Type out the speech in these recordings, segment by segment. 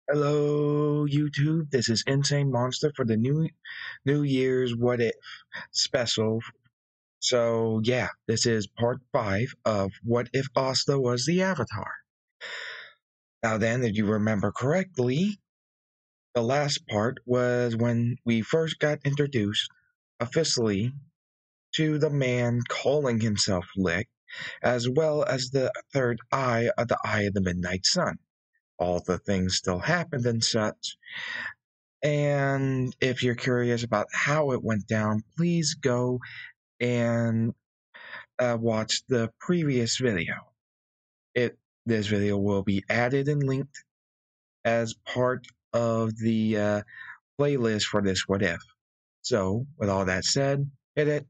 Hello, YouTube. This is Insane Monster for the New Year's What If special. So yeah, this is part 5 of What If Asta was the Avatar. Now then, if you remember correctly, the last part was when we first got introduced officially to the man calling himself Lick, as well as the third eye of the Eye of the Midnight Sun. All the things still happened and such. And if you're curious about how it went down, please go and watch the previous video. This video will be added and linked as part of the playlist for this What If. So, with all that said, hit it.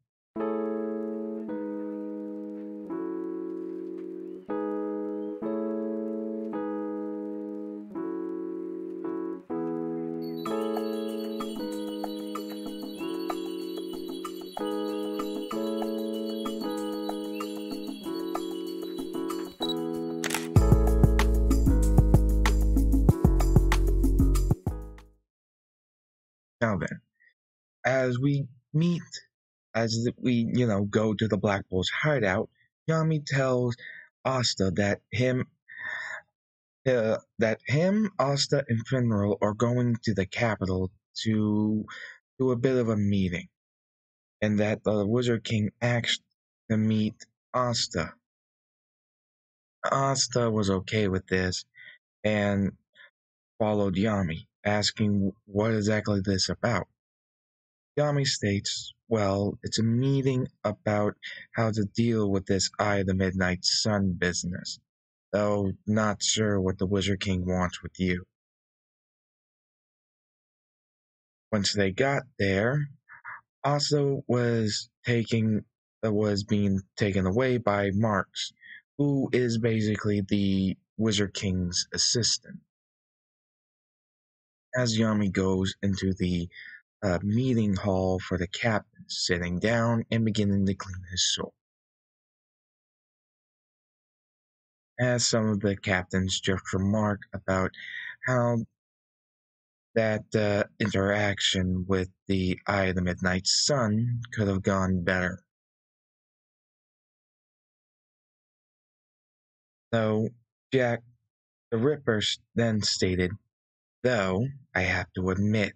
Now then, as we meet, go to the Black Bull's hideout, Yami tells Asta that him, Asta, and Finral are going to the capital to do a bit of a meeting, and that the Wizard King asked to meet Asta. Asta was okay with this and followed Yami, asking what exactly this about. Yami states, well, it's a meeting about how to deal with this Eye of the Midnight Sun business, though not sure what the Wizard King wants with you. Once they got there, Asta was being taken away by Marks, who is basically the Wizard King's assistant. As Yami goes into the meeting hall for the captains, sitting down and beginning to clean his soul. As some of the captains just remark about how that interaction with the Eye of the Midnight Sun could have gone better. So Jack the Ripper then stated, though I have to admit,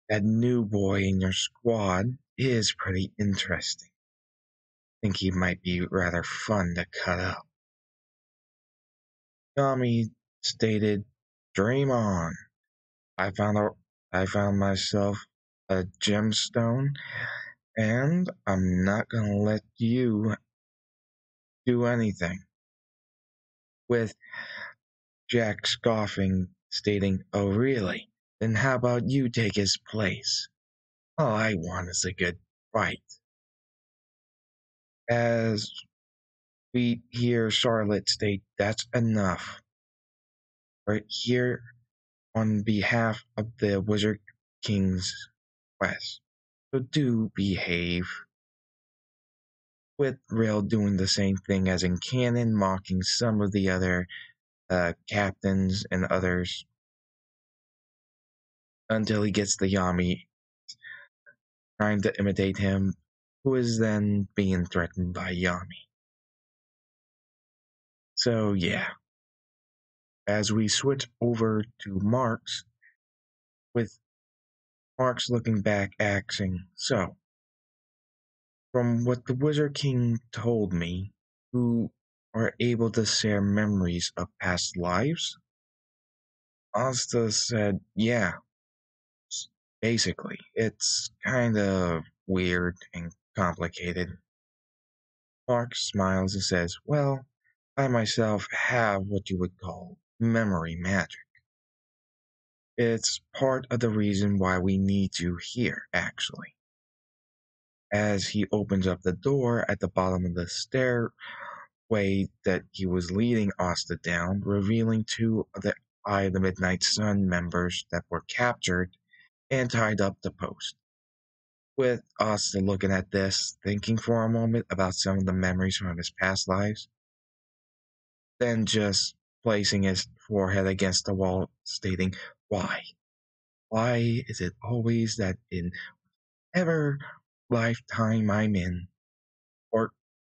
that new boy in your squad is pretty interesting. Think he might be rather fun to cut up. Tommy stated, dream on. I found myself a gemstone, and I'm not gonna let you do anything. With Jack scoffing, stating, oh really? Then how about you take his place? All I want is a good fight. As we hear Charlotte state, that's enough. Right here on behalf of the Wizard King's quest. So do behave. With Rail doing the same thing as in canon, mocking some of the other captains and others until he gets the Yami trying to imitate him, who is then being threatened by Yami. So yeah, as we switch over to Marks, with Marks looking back asking, so, from what the Wizard King told me, who are able to share memories of past lives? Asta said, yeah, basically. It's kind of weird and complicated. Mark smiles and says, well, I myself have what you would call memory magic. It's part of the reason why we need you here, actually. As he opens up the door at the bottom of the stairway that he was leading Asta down, revealing two of the Eye of the Midnight Sun members that were captured and tied up to post. With Asta looking at this, thinking for a moment about some of the memories from his past lives, then just placing his forehead against the wall, stating, "Why? Why is it always that in ever lifetime I'm in, or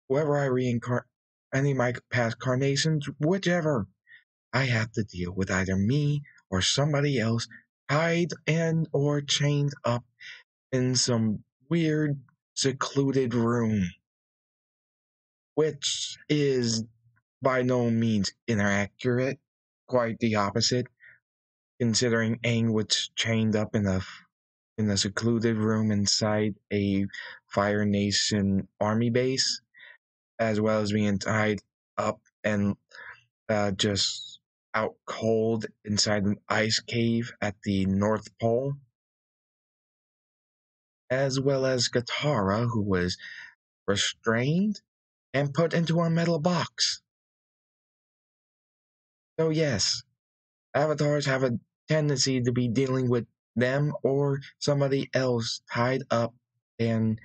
whoever I reincarnate, any of my past carnations, whichever, I have to deal with either me or somebody else tied and or chained up in some weird secluded room, which is by no means inaccurate, quite the opposite, considering Aang was chained up in a secluded room inside a Fire Nation army base, as well as being tied up and just out cold inside an ice cave at the North Pole, as well as Katara, who was restrained and put into a metal box. So yes, avatars have a tendency to be dealing with them or somebody else tied up and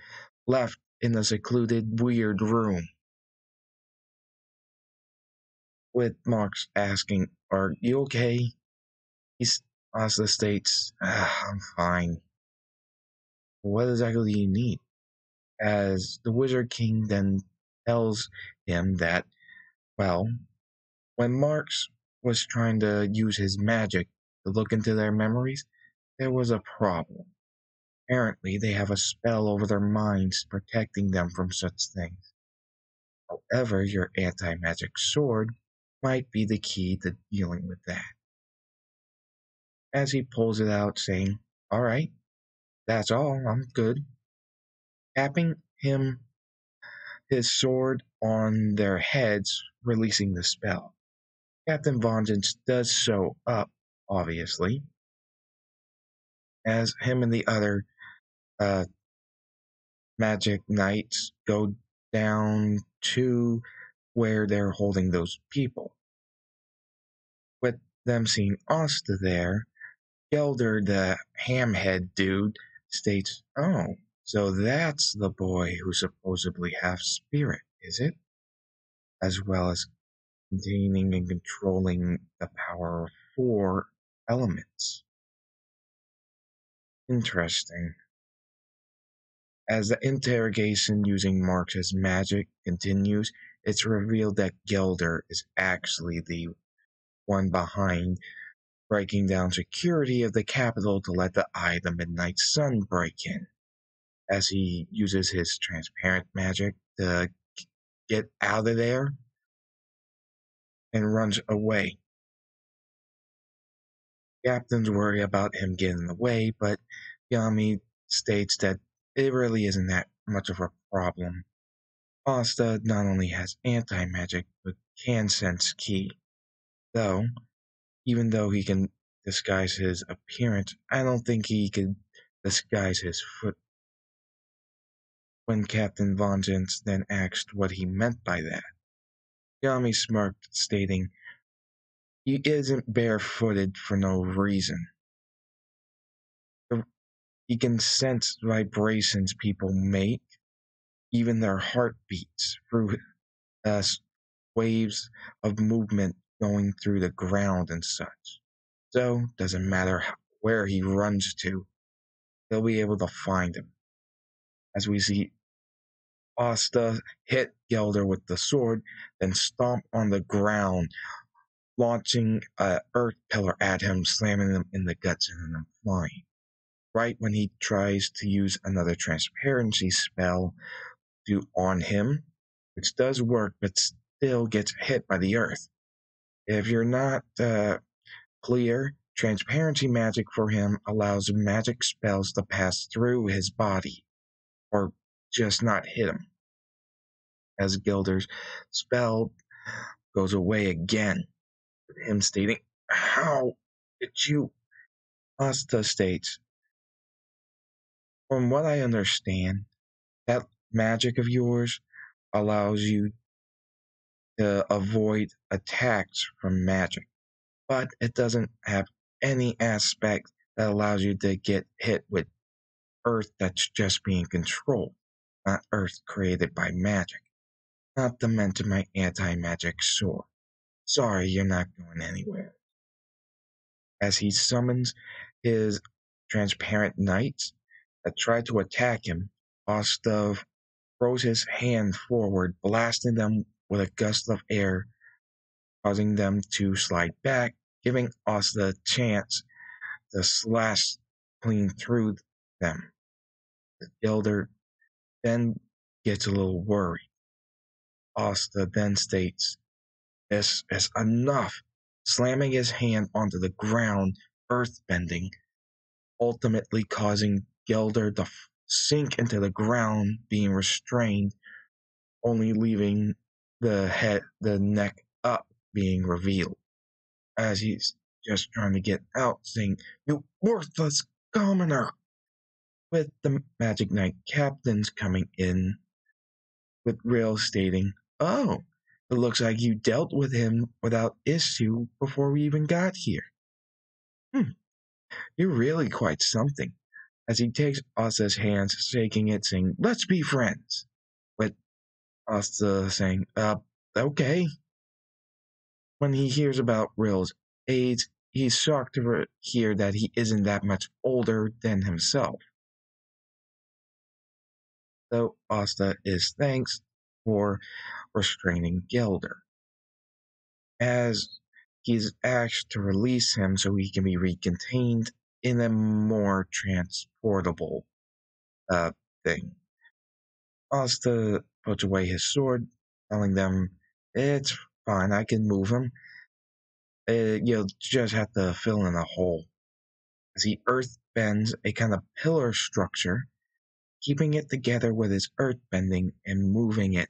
left in a secluded, weird room. With Marx asking, "Are you okay?" He's Asta states, "I'm fine. What exactly do you need?" As the Wizard King then tells him that, well, when Marx was trying to use his magic to look into their memories, there was a problem. Apparently, they have a spell over their minds protecting them from such things. However, your anti-magic sword might be the key to dealing with that. As he pulls it out, saying, "All right, that's all, I'm good." Tapping his sword on their heads, releasing the spell. Captain Vengeance does show up, obviously, as him and the other uh, magic knights go down to where they're holding those people. With them seeing Asta there, Gelder, the hamhead dude, states, "Oh, so that's the boy who supposedly has spirit, is it?" As well as containing and controlling the power of 4 elements. Interesting. As the interrogation using Marx's magic continues, it's revealed that Gelder is actually the one behind breaking down security of the capital to let the Eye of the Midnight Sun break in, as he uses his transparent magic to get out of there and runs away. Captains worry about him getting away, but Yami states that it really isn't that much of a problem. Asta not only has anti-magic, but can sense ki. Though, even though he can disguise his appearance, I don't think he could disguise his foot. When Captain Vengeance then asked what he meant by that, Yami smirked, stating, "He isn't barefooted for no reason. He can sense vibrations people make, even their heartbeats, through uh, waves of movement going through the ground and such. So, doesn't matter where he runs to, they'll be able to find him." As we see Asta hit Gelder with the sword, then stomp on the ground, launching a earth pillar at him, slamming him in the guts and him flying. Right when he tries to use another transparency spell on him, which does work, but still gets hit by the earth. If you're not clear, transparency magic for him allows magic spells to pass through his body, or just not hit him. As Gilder's spell goes away again, with him stating, "How did you?" Asta states, "From what I understand, that magic of yours allows you to avoid attacks from magic, but it doesn't have any aspect that allows you to get hit with earth that's just being controlled, not earth created by magic. Not to mention my anti-magic sword. Sorry, you're not going anywhere. As he summons his transparent knights that try to attack him, Ostov throws his hand forward, blasting them with a gust of air, causing them to slide back, giving Asta a chance to slash clean through them. The Gilder then gets a little worried. Asta then states, "This is enough," slamming his hand onto the ground, earthbending, ultimately causing Gelder to sink into the ground, being restrained, only leaving the neck up, being revealed. As he's just trying to get out, saying, "You worthless commoner!" With the Magic Knight captains coming in, with Rail stating, "Oh, it looks like you dealt with him without issue before we even got here. Hmm, you're really quite something." As he takes Asta's hands, shaking it, saying, "Let's be friends." With Asta saying, okay. When he hears about Rail's age, he's shocked to hear that he isn't that much older than himself. Though Asta is thanks for restraining Gelder, as he's asked to release him so he can be recontained in a more transportable thing. Asta puts away his sword, telling them, "It's fine, I can move him. You'll just have to fill in a hole." As he earth bends a kind of pillar structure, keeping it together with his earth bending and moving it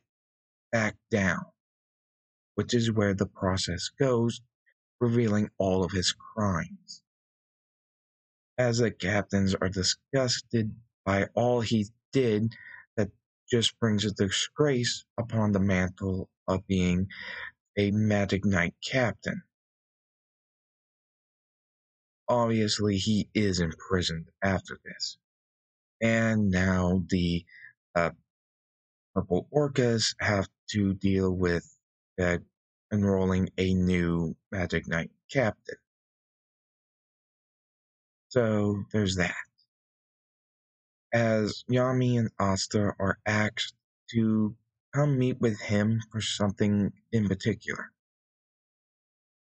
back down, which is where the process goes, revealing all of his crimes. As the captains are disgusted by all he did, that just brings a disgrace upon the mantle of being a Magic Knight captain. Obviously, he is imprisoned after this. And now the uh, Purple Orcas have to deal with enrolling a new Magic Knight captain. So there's that. As Yami and Asta are asked to come meet with him for something in particular.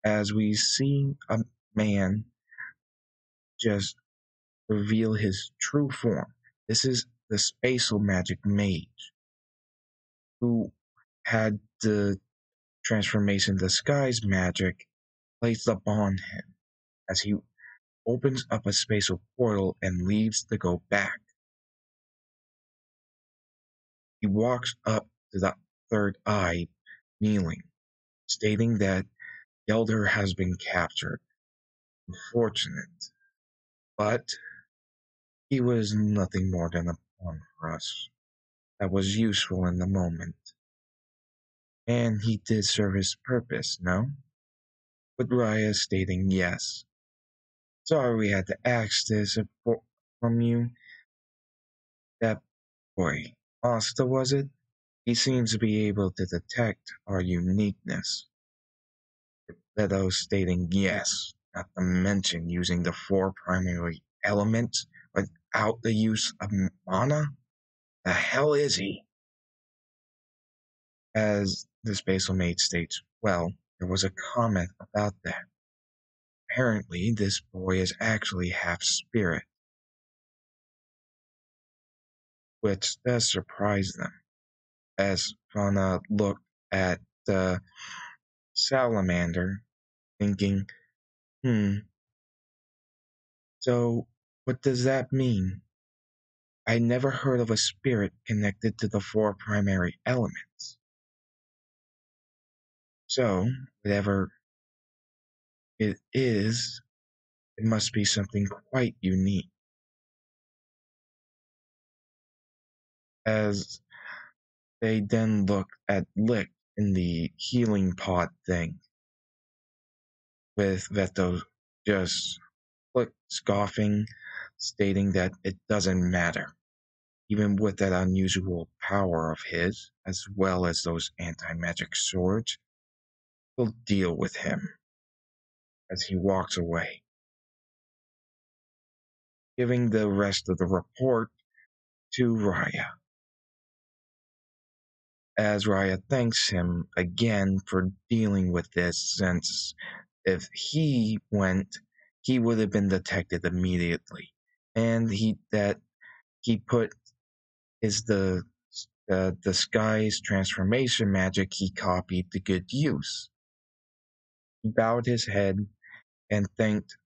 As we see a man just reveal his true form. This is the Spatial Magic Mage, who had the transformation disguise magic placed upon him as he opens up a spatial portal and leaves to go back. He walks up to the third eye, kneeling, stating that Elder has been captured. Unfortunate, but he was nothing more than a pawn for us that was useful in the moment. And he did serve his purpose, no? With Raya stating yes. "Sorry we had to ask this from you. That boy, Asta, was it? He seems to be able to detect our uniqueness." Leto stating yes, not to mention using the 4 primary elements without the use of mana? The hell is he? As the Spatial Mage states, "Well, there was a comment about that. Apparently, this boy is actually half spirit," which does surprise them, as Fauna looked at the salamander, thinking, so what does that mean? I never heard of a spirit connected to the 4 primary elements. So, whatever it is, it must be something quite unique. As they then look at Lick in the healing pod thing, with Veto just scoffing, stating that it doesn't matter, even with that unusual power of his, as well as those anti-magic swords. We'll deal with him as he walks away, giving the rest of the report to Raya, as Raya thanks him again for dealing with this, since if he went, he would have been detected immediately. And he put is the disguise transformation magic he copied to good use. He bowed his head and thanked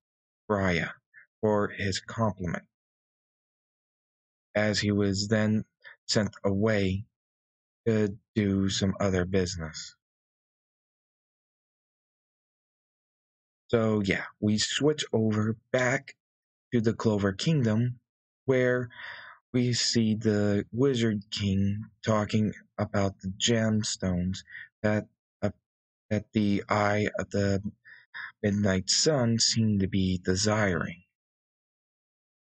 Raya for his compliment, as he was then sent away to do some other business. So yeah, we switch over back to the Clover Kingdom, where we see the Wizard King talking about the gemstones that uh, that the Eye of the Midnight Sun seem to be desiring,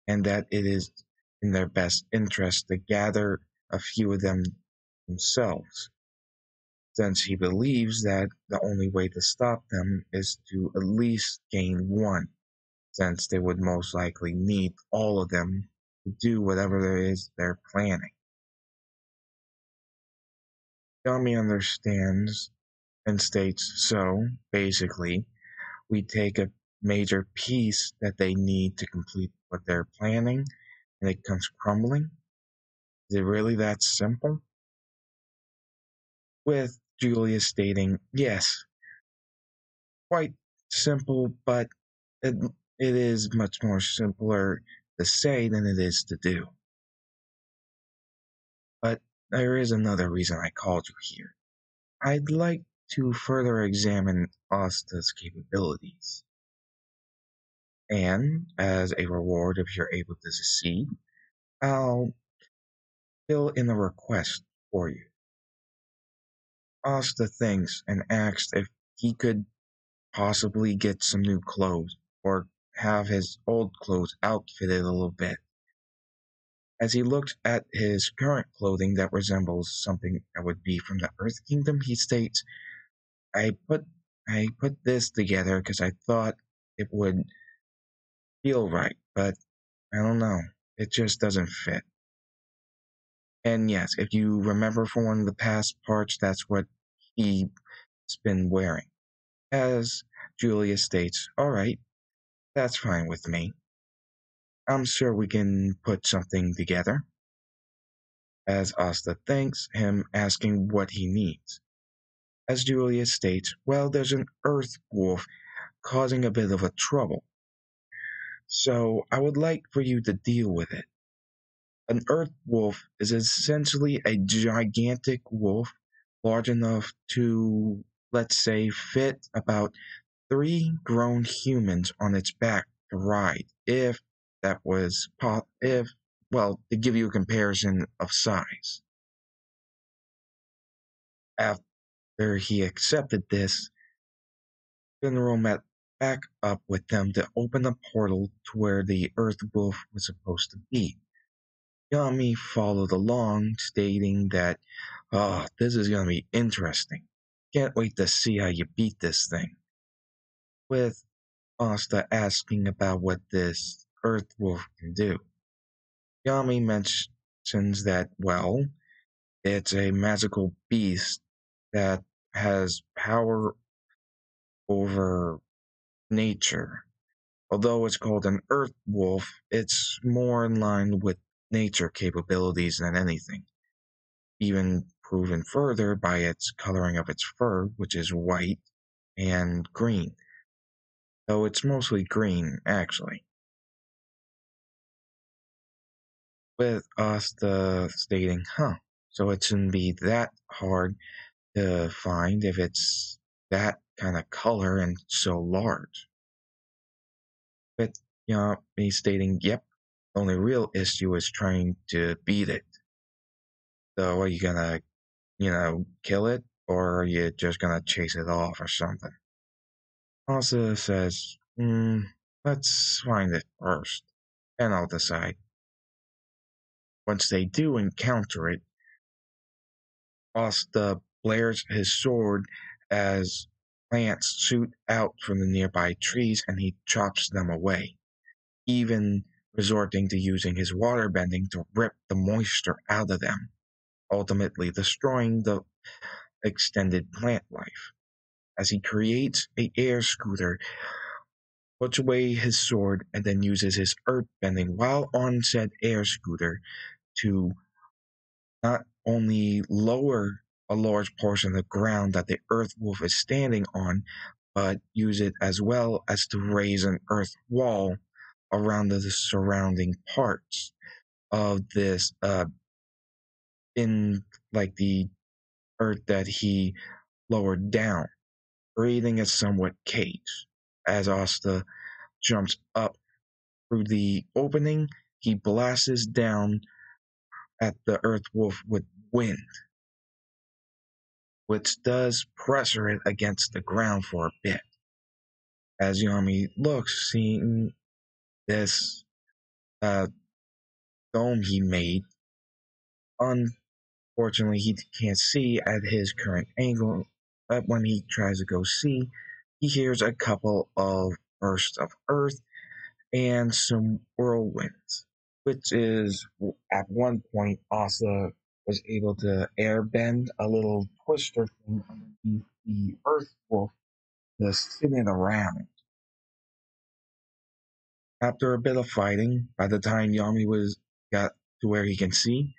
and that it is in their best interest to gather a few of them themselves, since he believes that the only way to stop them is to at least gain one, since they would most likely need all of them to do whatever there is they're planning. Yami understands and states, so basically, we take a major piece that they need to complete what they're planning and it comes crumbling. Is it really that simple? With Julia stating, yes, quite simple, but it, it is much more simpler to say than it is to do. But there is another reason I called you here. I'd like to further examine Asta's capabilities. And as a reward, if you're able to succeed, I'll fill in a request for you. Asta thinks and asks if he could possibly get some new clothes or have his old clothes outfitted a little bit. As he looks at his current clothing that resembles something that would be from the Earth Kingdom, he states, I put this together because I thought it would feel right, but I don't know. It just doesn't fit. And yes, if you remember from one of the past parts, that's what he's been wearing. As Julia states, alright, that's fine with me. I'm sure we can put something together. As Asta thanks him, asking what he needs. As Julia states, well, there's an earth wolf causing a bit of a trouble. So I would like for you to deal with it. An earth wolf is essentially a gigantic wolf large enough to, let's say, fit about 3 grown humans on its back to ride, if that was if, well, to give you a comparison of size. After he accepted this, General met back up with them to open a portal to where the Earth Wolf was supposed to be. Yami followed along, stating that, oh, this is going to be interesting. Can't wait to see how you beat this thing. With Asta asking about what this Earth Wolf can do. Yami mentions that, well, it's a magical beast that has power over nature. Although it's called an Earth Wolf, it's more in line with nature capabilities than anything. Even proven further by its coloring of its fur, which is white and green. Though it's mostly green, actually. With Asta stating, so it shouldn't be that hard to find if it's that kind of color and so large. But, me stating, yep, the only real issue is trying to beat it. So are you gonna, kill it, or are you just gonna chase it off or something? Asta says, let's find it first, and I'll decide. Once they do encounter it, Asta blares his sword as Plants shoot out from the nearby trees and he chops them away, even resorting to using his water bending to rip the moisture out of them, ultimately destroying the extended plant life. As he creates a air scooter, puts away his sword, and then uses his earth bending while on said air scooter to not only lower a large portion of the ground that the earth wolf is standing on, but use it as well as to raise an earth wall around the surrounding parts of this in like the earth that he lowered down, creating a somewhat cage. As Asta jumps up through the opening, he blasts down at the earth wolf with wind, which does pressure it against the ground for a bit. As Yami looks, seeing this uh, dome he made, unfortunately he can't see at his current angle, but when he tries to go see, he hears a couple of bursts of earth and some whirlwinds, which is at one point Asa was able to airbend a little twister thing underneath the earth wolf just spinning around. After a bit of fighting, by the time Yami was got to where he can see,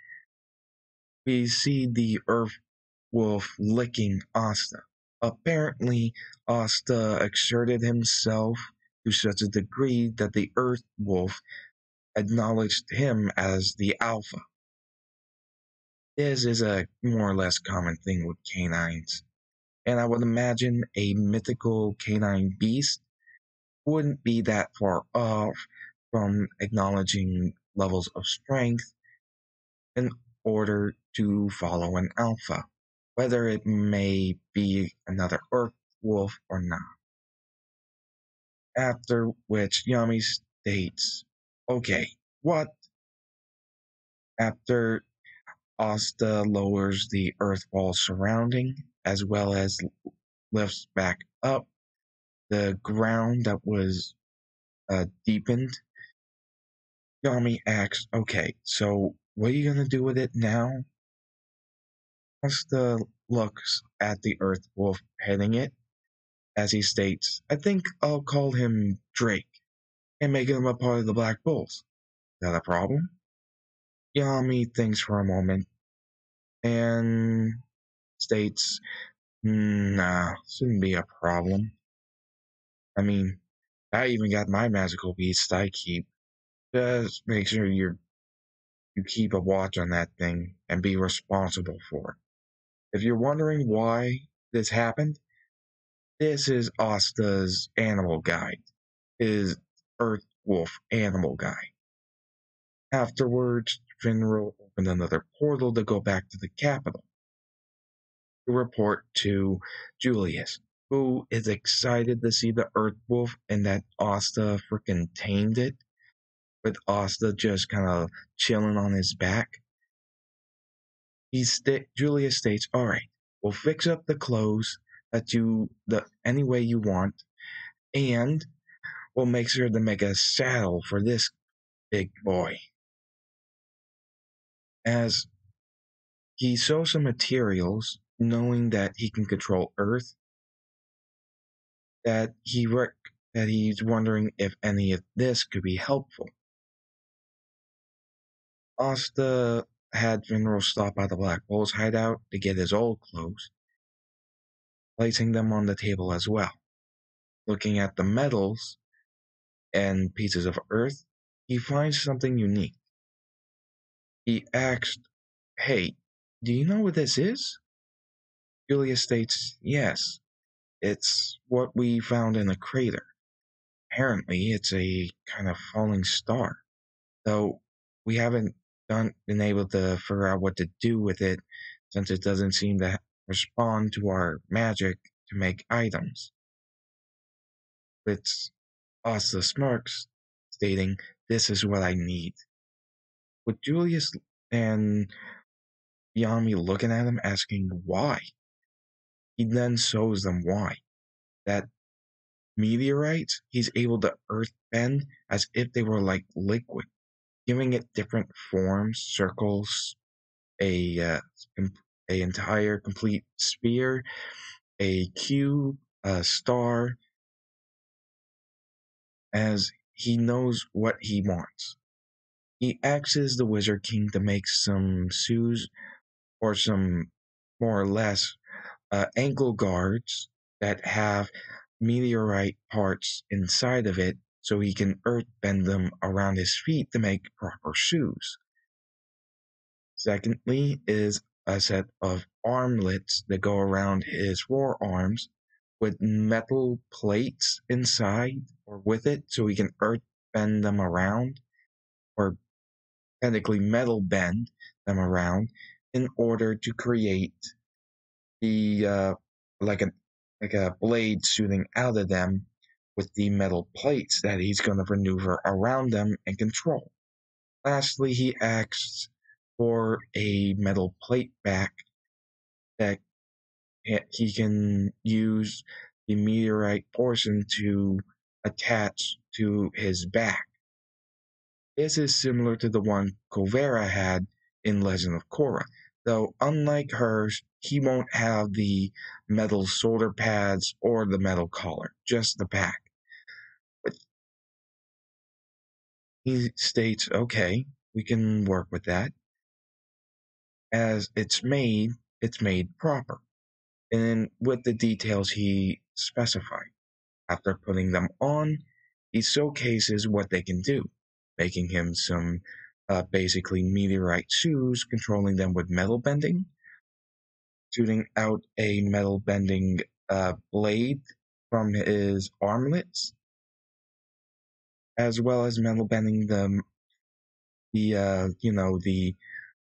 we see the earth wolf licking Asta. Apparently, Asta exerted himself to such a degree that the earth wolf acknowledged him as the alpha. This is a more or less common thing with canines, and I would imagine a mythical canine beast wouldn't be that far off from acknowledging levels of strength in order to follow an alpha, whether it may be another earth wolf or not. After which Yami states, okay, what? After Asta lowers the earth wall surrounding, as well as lifts back up the ground that was deepened. Yami asks, okay, so what are you going to do with it now? Asta looks at the earth wolf heading it, as he states, I think I'll call him Drake and make him a part of the Black Bulls. Is that a problem? Yami thinks for a moment and states, nah, shouldn't be a problem. I mean, I even got my magical beast I keep. Just make sure you keep a watch on that thing and be responsible for it. If you're wondering why this happened, this is Asta's animal guide, his Earth Wolf animal guide. Afterwards, Finral opened another portal to go back to the capital to report to Julius, who is excited to see the Earth Wolf and that Asta freaking tamed it, with Asta just kind of chilling on his back. Julius states, "All right, we'll fix up the clothes the any way you want, and we'll make sure to make a saddle for this big boy." As he shows some materials, knowing that he can control Earth, that that he's wondering if any of this could be helpful. Asta had Finral stop by the Black Bull's hideout to get his old clothes, placing them on the table as well. Looking at the metals and pieces of earth, he finds something unique. He asked, hey, do you know what this is? Julia states, yes, it's what we found in the crater. Apparently, it's a kind of falling star, though we haven't been able to figure out what to do with it since it doesn't seem to respond to our magic to make items. It's Asta smirks, stating, this is what I need. With Julius and Yami looking at him, asking why, he then shows them why. that meteorites, he's able to earth bend as if they were like liquid, giving it different forms, circles, a a entire complete sphere, a cube, a star, as he knows what he wants. He asks the Wizard King to make some shoes or some more or less ankle guards that have meteorite parts inside of it so he can earth bend them around his feet to make proper shoes. Secondly, is a set of armlets that go around his forearms with metal plates inside or with it so he can earth bend them around or technically metal bend them around in order to create the like a like a blade shooting out of them with the metal plates that he's going to maneuver around them and control. Lastly, he asks for a metal plate back that he can use the meteorite portion to attach to his back. This is similar to the one Kovera had in Legend of Korra, though unlike hers, he won't have the metal shoulder pads or the metal collar, just the back. But he states, okay, we can work with that. As it's made proper, and with the details he specified. After putting them on, he showcases what they can do, making him some basically meteorite shoes, controlling them with metal bending, shooting out a metal bending blade from his armlets, as well as metal bending the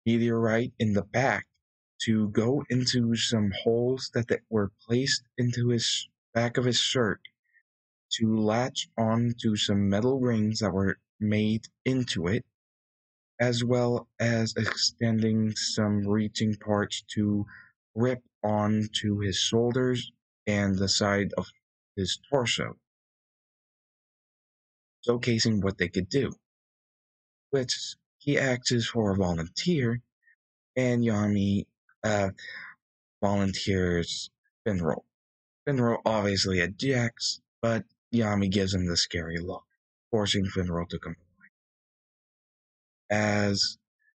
meteorite in the back to go into some holes that were placed into his back of his shirt to latch onto some metal rings that were made into it, as well as extending some reaching parts to grip onto his shoulders and the side of his torso, showcasing what they could do. Which he asks for a volunteer, and Yami uh, volunteers Finral. Finral obviously objects, but Yami gives him the scary look, forcing Finral to comply. As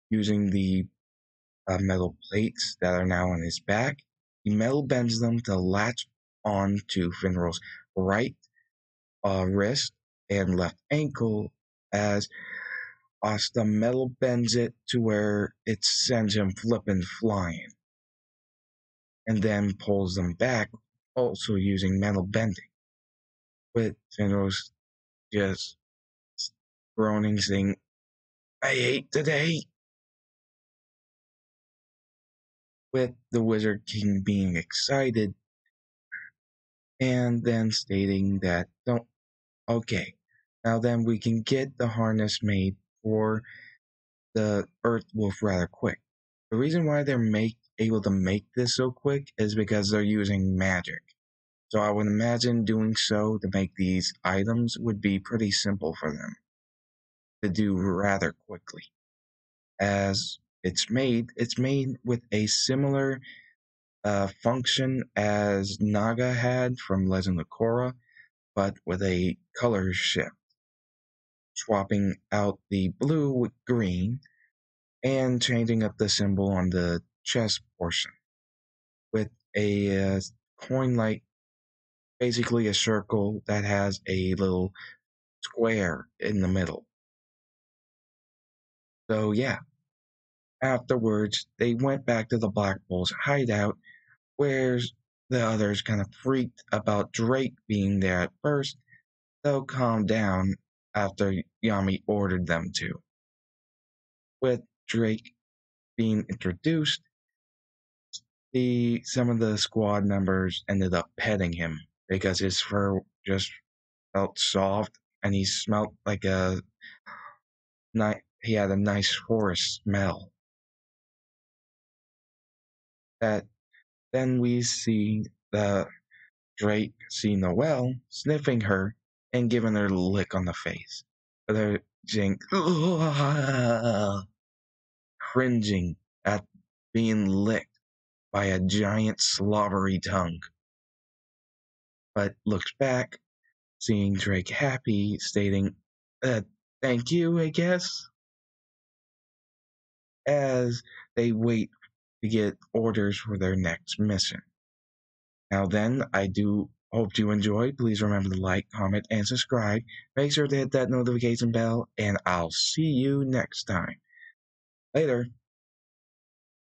using the metal plates that are now on his back, he metal bends them to latch on to Finral's right wrist and left ankle, as Asta metal bends it to where it sends him flipping flying, and then pulls them back, also using metal bending. With Finral's just groaning, saying, I hate today. With the Wizard King being excited and then stating that, don't, okay, now then we can get the harness made for the Earth Wolf rather quick. The reason why they're able to make this so quick is because they're using magic. So I would imagine doing so to make these items would be pretty simple for them to do rather quickly. As it's made with a similar function as Naga had from Legend of Korra, but with a color shift, swapping out the blue with green and changing up the symbol on the chest portion with a coin like, basically a circle that has a little square in the middle. So yeah, afterwards they went back to the Black Bull's hideout, where the others kind of freaked about Drake being there at first, though calmed down after Yami ordered them to. With Drake being introduced, some of the squad members ended up petting him because his fur just felt soft and he smelled like he had a nice forest smell. That then we see the Drake see Noelle sniffing her and giving her a lick on the face. They're Jink cringing at being licked by a giant slobbery tongue, but looks back, seeing Drake happy, stating, thank you, I guess, as they wait to get orders for their next mission. Now then, I do hope you enjoyed. Please remember to like, comment, and subscribe. Make sure to hit that notification bell, and I'll see you next time. Later.